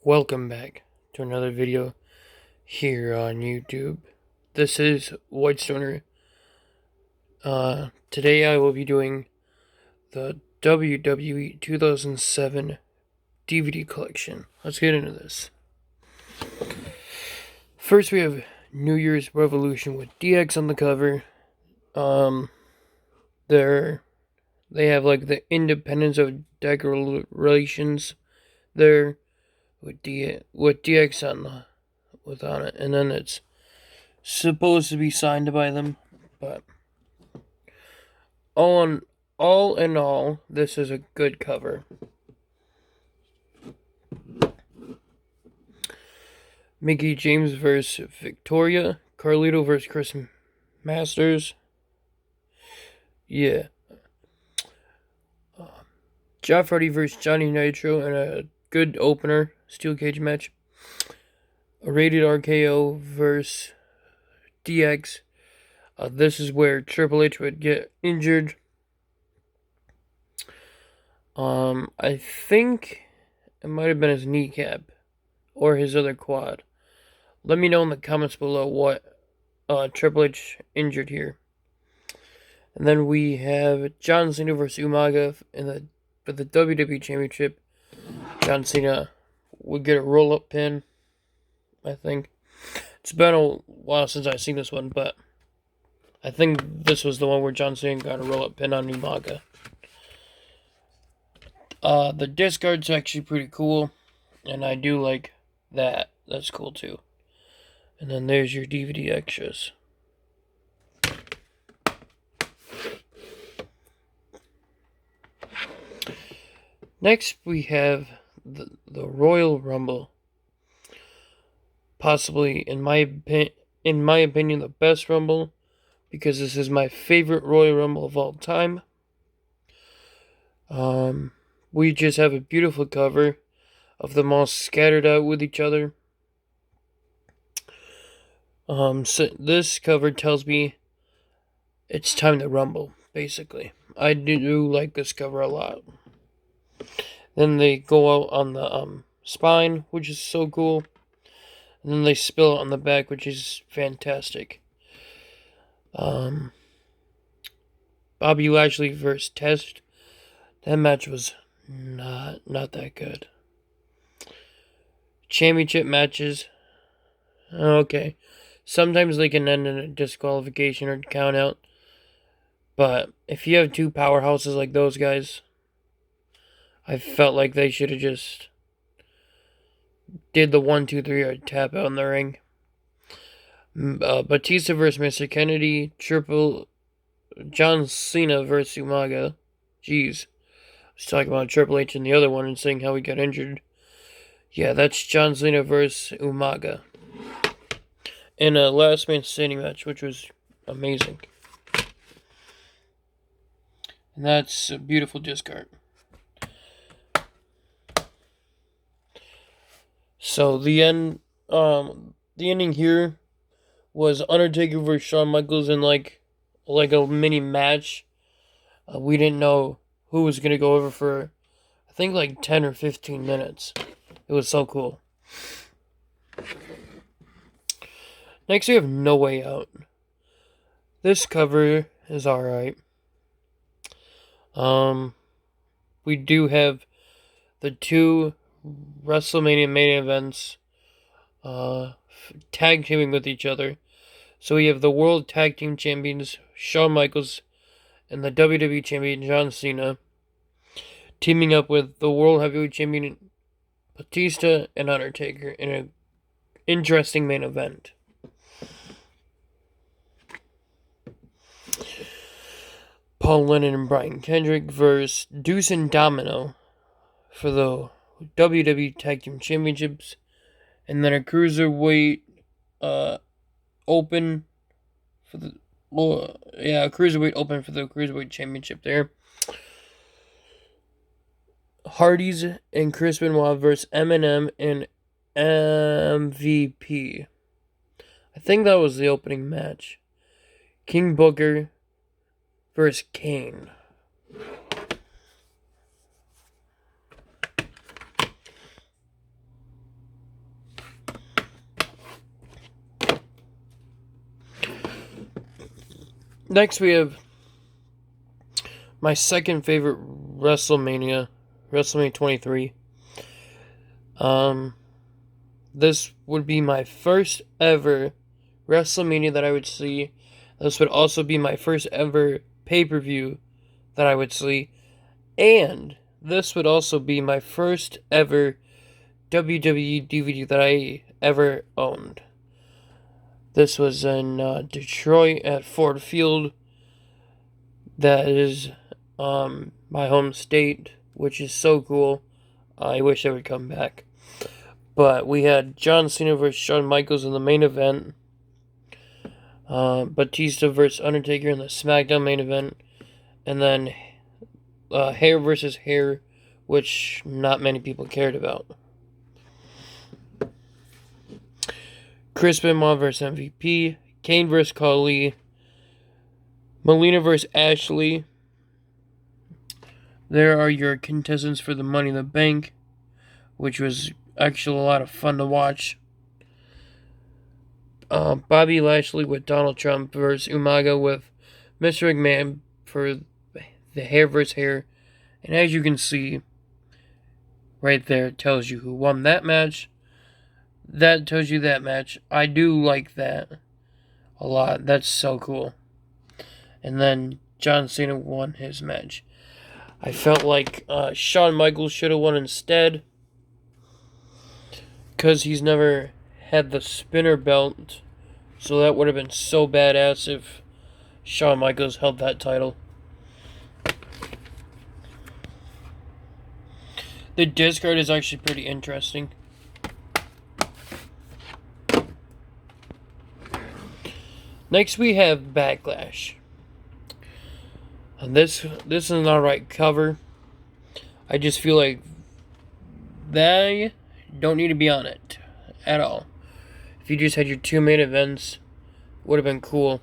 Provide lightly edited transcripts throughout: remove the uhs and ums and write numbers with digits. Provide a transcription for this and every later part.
Welcome back to another video here on YouTube. This is White Stoner. Today I will be doing the WWE 2007 DVD collection. Let's get into this. First we have New Year's Revolution with DX on the cover. They have like the Independence of Decorations there with DX on it, and then it's supposed to be signed by them, but all in all, this is a good cover. Mickey James versus Victoria, Carlito versus Chris Masters. Yeah. Jeff Hardy versus Johnny Nitro in a good opener steel cage match. A rated RKO versus DX. This is where Triple H would get injured. I think it might have been his kneecap or his other quad. Let me know in the comments below what Triple H injured here. And then we have John Cena versus Umaga for the WWE Championship. John Cena would get a roll-up pin, I think. It's been a while since I've seen this one, but I think this was the one where John Cena got a roll-up pin on Umaga. The discard's actually pretty cool, and I do like that. That's cool too. And then there's your DVD extras. Next, we have the Royal Rumble. Possibly, in my opinion, the best Rumble, because this is my favorite Royal Rumble of all time. We just have a beautiful cover of them all scattered out with each other. So this cover tells me it's time to rumble, basically. I do like this cover a lot. Then they go out on the spine, which is so cool. And then they spill it on the back, which is fantastic. Bobby Lashley versus Test. That match was not that good. Championship matches. Okay. Sometimes they can end in a disqualification or count out. But if you have two powerhouses like those guys, I felt like they should have just did the 1, 2, 3 or tap out in the ring. Batista versus Mr. Kennedy. John Cena versus Umaga. Jeez. I was talking about Triple H and the other one and saying how he got injured. Yeah, that's John Cena versus Umaga. In a last man standing match, which was amazing. And that's a beautiful discard. So the ending here was Undertaker versus Shawn Michaels in like a mini match. We didn't know who was gonna go over for, I think, like 10 or 15 minutes. It was so cool. Next we have No Way Out. This cover is alright. We do have the two WrestleMania main events tag teaming with each other. So we have the World Tag Team Champions Shawn Michaels and the WWE Champion John Cena teaming up with the World Heavyweight Champion Batista and Undertaker in an interesting main event. Paul London and Brian Kendrick versus Deuce and Domino for the WWE Tag Team Championships, and then a cruiserweight open for the cruiserweight open for the cruiserweight championship there. Hardy's and Chris Benoit versus Eminem and MVP. I think that was the opening match. King Booker versus Kane. Next, we have my second favorite WrestleMania 23. This would be my first ever WrestleMania that I would see. This would also be my first ever pay-per-view that I would see. And this would also be my first ever WWE DVD that I ever owned. This was in Detroit at Ford Field. That is my home state, which is so cool. I wish I would come back. But we had John Cena versus Shawn Michaels in the main event. Batista versus Undertaker in the SmackDown main event. And then hair versus hair, which not many people cared about. Chris Benoit versus MVP. Kane versus Khali. Melina versus Ashley. There are your contestants for the Money in the Bank, which was actually a lot of fun to watch. Bobby Lashley with Donald Trump versus Umaga with Mr. McMahon for the hair versus hair. And as you can see, right there, it tells you who won that match. That tells you that match. I do like that a lot. That's so cool. And then John Cena won his match. I felt like Shawn Michaels should have won instead, because he's never had the spinner belt. So that would have been so badass if Shawn Michaels held that title. The discard is actually pretty interesting. Next we have Backlash. And this is an alright cover. I just feel like they don't need to be on it at all. If you just had your two main events, would have been cool.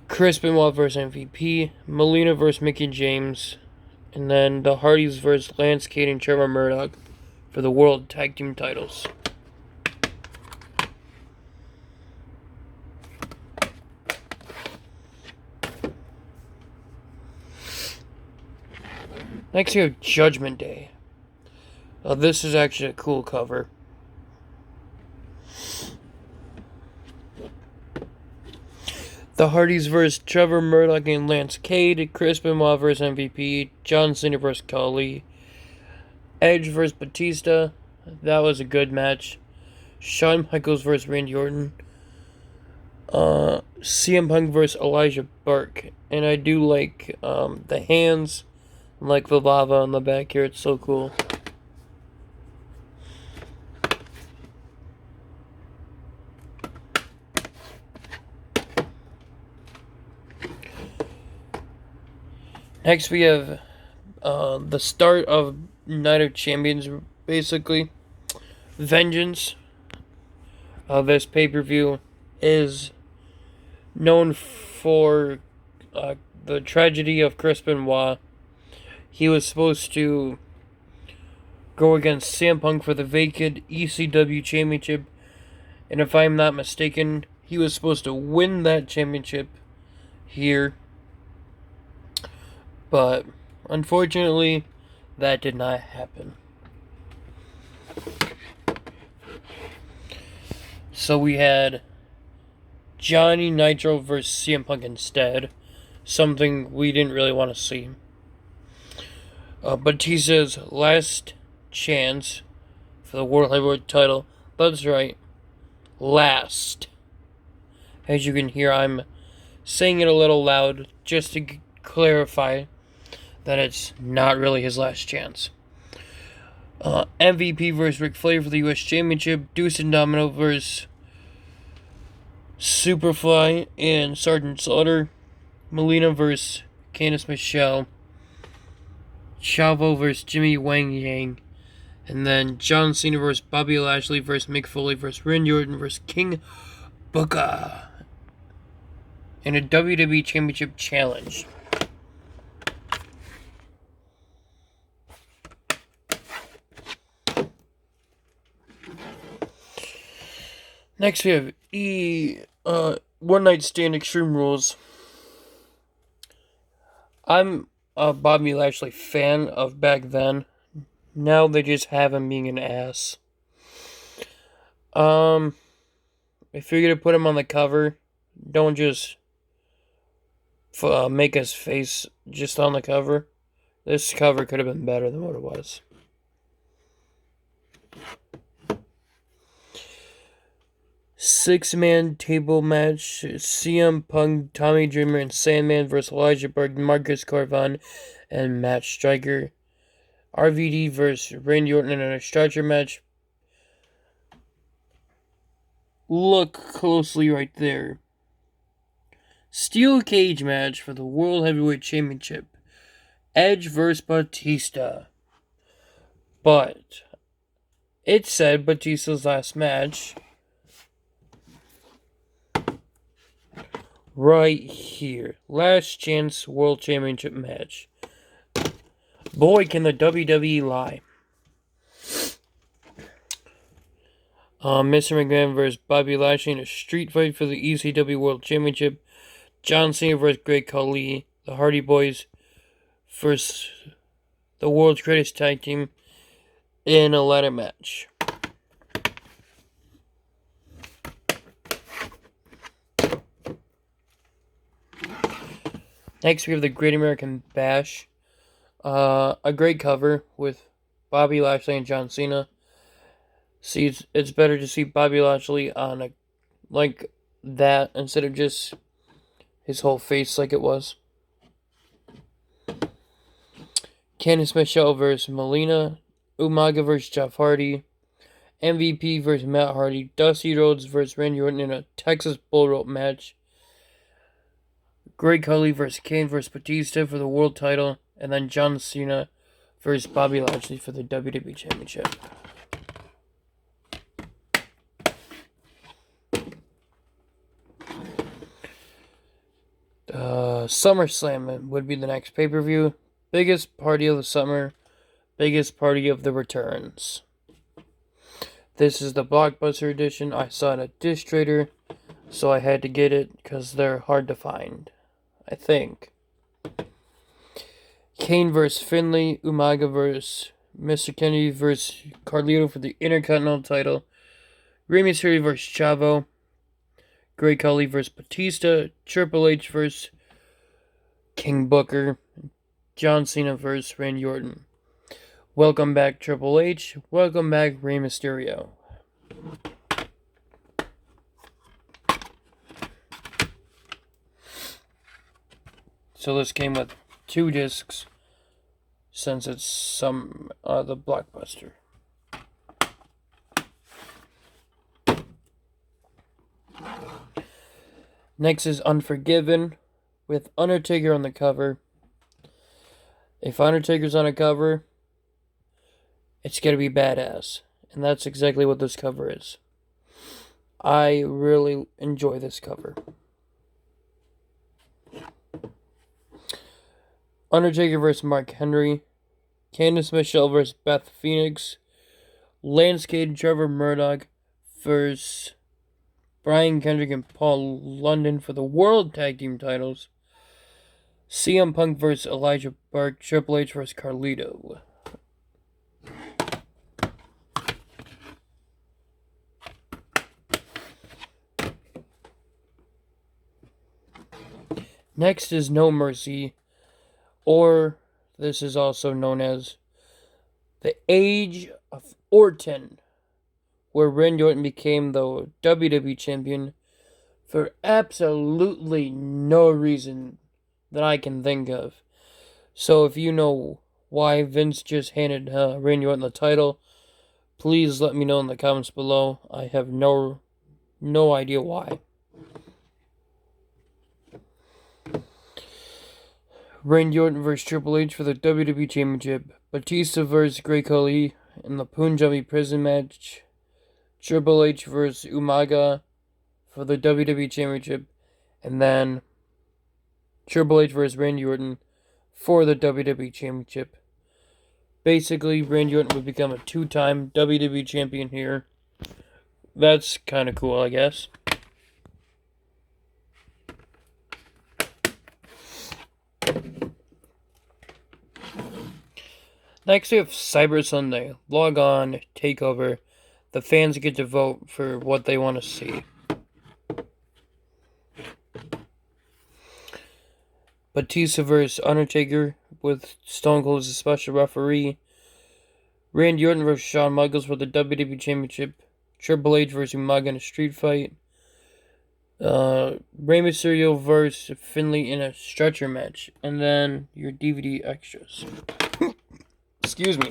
Chris Benoit versus MVP, Melina versus Mickie James, and then the Hardys versus Lance Cade and Trevor Murdoch for the World Tag Team titles. Next we have Judgment Day. This is actually a cool cover. The Hardys versus Trevor Murdoch and Lance Cade, Chris Benoit versus MVP, John Cena versus Khali, Edge versus Batista. That was a good match. Shawn Michaels versus Randy Orton. CM Punk versus Elijah Burke. And I do like the hands, like the lava on the back here. It's so cool. Next we have the start of Night of Champions, basically. Vengeance. This pay-per-view is known for the tragedy of Chris Benoit. He was supposed to go against CM Punk for the vacant ECW championship, and if I'm not mistaken, he was supposed to win that championship here. But unfortunately, that did not happen. So we had Johnny Nitro versus CM Punk instead. Something we didn't really want to see. Batista's last chance for the World Heavyweight title. That's right. Last. As you can hear, I'm saying it a little loud just to clarify that it's not really his last chance. MVP versus Ric Flair for the U.S. Championship. Deuce and Domino versus Superfly and Sergeant Slaughter. Melina versus Candice Michelle. Chavo versus Jimmy Wang Yang. And then John Cena versus Bobby Lashley versus Mick Foley versus Randy Orton versus King Booker. In a WWE Championship Challenge. Next we have One Night Stand Extreme Rules. I'm a Bobby Lashley fan of back then. Now they just have him being an ass. If you're gonna put him on the cover, don't just make his face just on the cover. This cover could have been better than what it was. Six-man table match: CM Punk, Tommy Dreamer, and Sandman versus Elijah Burke, Marcus Corvin, and Matt Striker. RVD versus Randy Orton in a stretcher match. Look closely right there. Steel cage match for the World Heavyweight Championship. Edge versus Batista. But it said Batista's last match right here. Last chance World Championship match. Boy, can the WWE lie. Mr. McMahon versus Bobby Lashley in a street fight for the ECW World Championship. John Cena versus Great Khali. The Hardy Boys versus the World's Greatest Tag Team in a ladder match. Next, we have the Great American Bash. A great cover with Bobby Lashley and John Cena. See, it's better to see Bobby Lashley on a like that instead of just his whole face like it was. Candice Michelle versus Melina. Umaga versus Jeff Hardy. MVP versus Matt Hardy. Dusty Rhodes versus Randy Orton in a Texas Bull Rope match. Great Khali versus Kane versus Batista for the world title. And then John Cena versus Bobby Lashley for the WWE Championship. SummerSlam would be the next pay-per-view. Biggest party of the summer. Biggest party of the returns. This is the Blockbuster edition. I saw it at Dish Trader, so I had to get it because they're hard to find, I think. Kane versus Finlay. Umaga versus Mr. Kennedy versus Carlito for the Intercontinental title. Rey Mysterio versus Chavo. Great Khali versus Batista. Triple H versus King Booker. John Cena versus Randy Orton. Welcome back, Triple H. Welcome back, Rey Mysterio. So this came with 2 discs, since it's the Blockbuster. Next is Unforgiven, with Undertaker on the cover. If Undertaker's on a cover, it's gonna be badass. And that's exactly what this cover is. I really enjoy this cover. Undertaker versus Mark Henry. Candice Michelle versus Beth Phoenix. Lance Cade, Trevor Murdoch versus Brian Kendrick and Paul London for the World Tag Team titles. CM Punk versus Elijah Burke. Triple H versus Carlito. Next is No Mercy, or this is also known as the Age of Orton, where Randy Orton became the WWE Champion for absolutely no reason that I can think of. So if you know why Vince just handed Randy Orton the title, please let me know in the comments below. I have no idea why. Randy Orton versus Triple H for the WWE Championship. Batista versus Great Khali in the Punjabi prison match. Triple H versus Umaga for the WWE Championship. And then Triple H versus Randy Orton for the WWE Championship. Basically, Randy Orton would become a 2-time WWE Champion here That's kind of cool, I guess. Next, we have Cyber Sunday. Log on, take over. The fans get to vote for what they want to see. Batista vs. Undertaker with Stone Cold as a special referee. Randy Orton vs. Shawn Michaels for the WWE Championship. Triple H vs. Umaga in a street fight. Rey Mysterio vs. Finlay in a stretcher match. And then your DVD extras. Excuse me.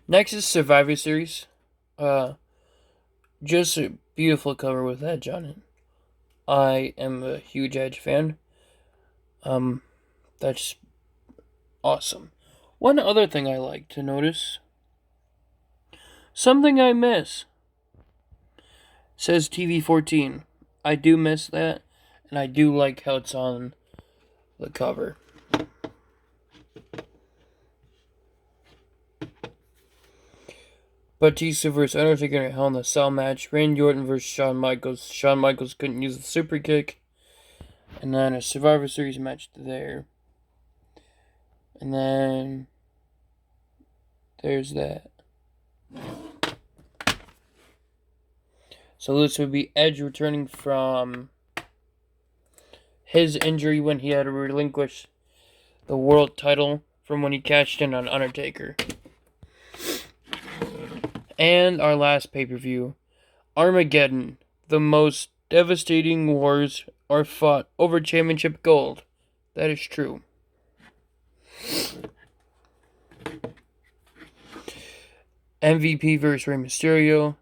Next is Survivor Series. Just a beautiful cover with Edge on it. I am a huge Edge fan. That's awesome. One other thing I like to notice. Something I miss. Says TV14. I do miss that, and I do like how it's on the cover. Batista vs. Undertaker in a Hell in a Cell match. Randy Orton vs. Shawn Michaels. Shawn Michaels couldn't use the super kick. And then a Survivor Series match there. And then there's that. So this would be Edge returning from his injury when he had to relinquish the world title from when he cashed in on Undertaker. And our last pay-per-view, Armageddon. The most devastating wars are fought over championship gold. That is true. MVP vs. Rey Mysterio.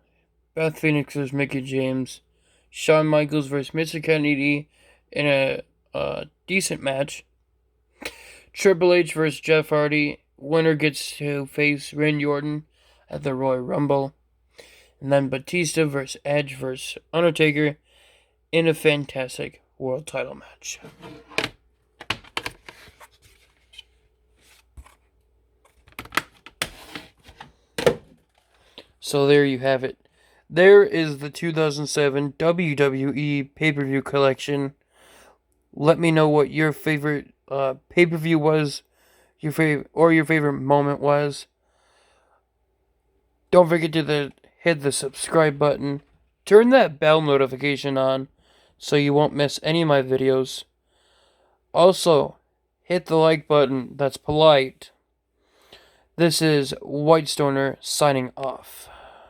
Beth Phoenix vs. Mickie James. Shawn Michaels vs. Mr. Kennedy in a decent match. Triple H vs. Jeff Hardy. Winner gets to face Randy Orton at the Royal Rumble. And then Batista vs. Edge vs. Undertaker in a fantastic world title match. So there you have it. There is the 2007 WWE pay-per-view collection. Let me know what your favorite pay-per-view was, your favorite moment was. Don't forget to hit the subscribe button. Turn that bell notification on so you won't miss any of my videos. Also, hit the like button. That's polite. This is White Stoner signing off.